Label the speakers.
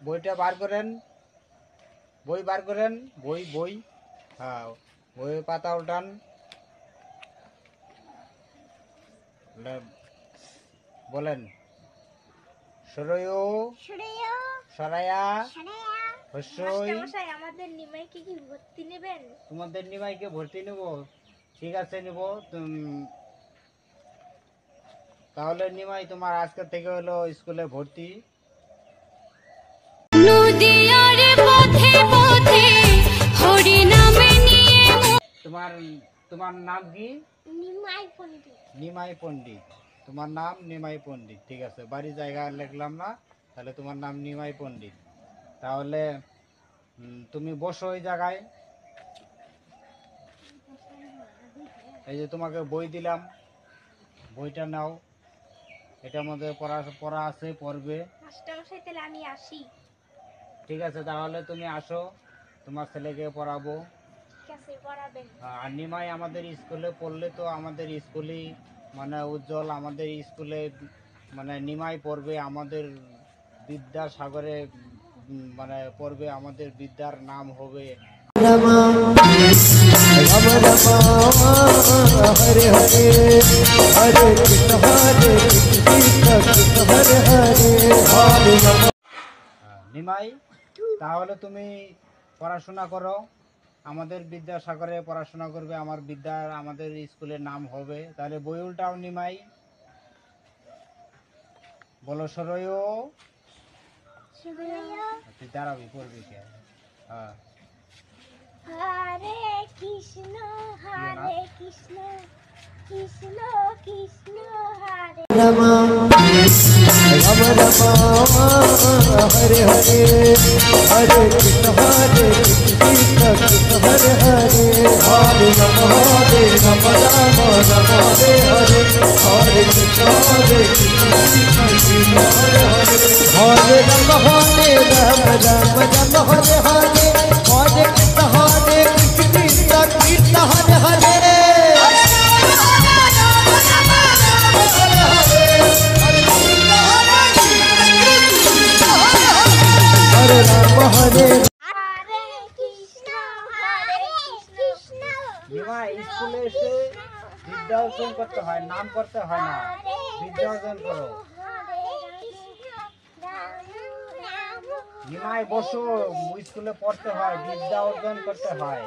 Speaker 1: বইটা বার করেন, বই বার করেন, বই বই হ্যাঁ বইয়ের পাতা উল্টান, বলেন সরয় সরায়া হস্যই।
Speaker 2: আমাদের নিমাইকে কি ভর্তি নেবেন?
Speaker 1: তোমাদের নিমাইকে ভর্তি নেব, ঠিক আছে নেব। তাহলে নিমাই তোমার আজকে থেকে হলো স্কুলে ভর্তি। তোমার তোমার নাম কি?
Speaker 2: নিমাই পণ্ডিত।
Speaker 1: নিমাই পণ্ডিত, তোমার নাম নিমাই পণ্ডিত, ঠিক আছে। বাড়ি জায়গা লিখলাম না, তাহলে তোমার নাম নিমাই পণ্ডিত। তাহলে তুমি বসো ওই জায়গায়। এই যে তোমাকে বই দিলাম, বইটা নাও, এটার মধ্যে পড়া আছে, পড়বে।
Speaker 2: মাস্টারমশাই তাহলে আমি আসি।
Speaker 1: ঠিক আছে, তাহলে তুমি আসো, তোমার ছেলেকে পড়াবো।
Speaker 2: ঠিক আছে, পড়াবেন।
Speaker 1: আর নিমাই আমাদের স্কুলে পড়লে তো আমাদের স্কুলই মানে উজ্জ্বল, আমাদের স্কুলে মানে নিমাই পড়বে, আমাদের বিদ্যাসাগরে মানে পড়বে, আমাদের বিদ্যার নাম হবে। রাম রাম হরে হরে হরে কৃষ্ণ হরে কৃষ্ণ হরে হরে হরে রাম। নিমাই, তাহলে তুমি পড়াশোনা করো, আমাদের বিদ্যাসাগরে পড়াশোনা করবে, আমাদের স্কুলের নাম হবে। তাহলে বই উল্টাও নিমাই, বলো সরয়। তুই দাঁড়াবি, পড়বি কে? হ্যাঁ,
Speaker 2: হরে কৃষ্ণ কৃষ্ণ কৃষ্ণ হরে
Speaker 1: রাম রাম হরে হরে হরে কৃষ্ণ কৃষ্ণ হরে হরে হরে রাম হরে রাম রাম হরে হরে হরে কৃষ্ণ হরে কৃষ্ণ হরে হরে হরে রাম হরে রাম হরে হরে হরে কৃষ্ণ হরে কৃষ্ণ হরে হরে। স্কুলে এসে বিদ্যা অর্জন করতে হয়, নাম করতে হয় না, বিদ্যা অর্জন করো। নিমাই বসো, স্কুলে পড়তে হয়, বিদ্যা অর্জন করতে হয়।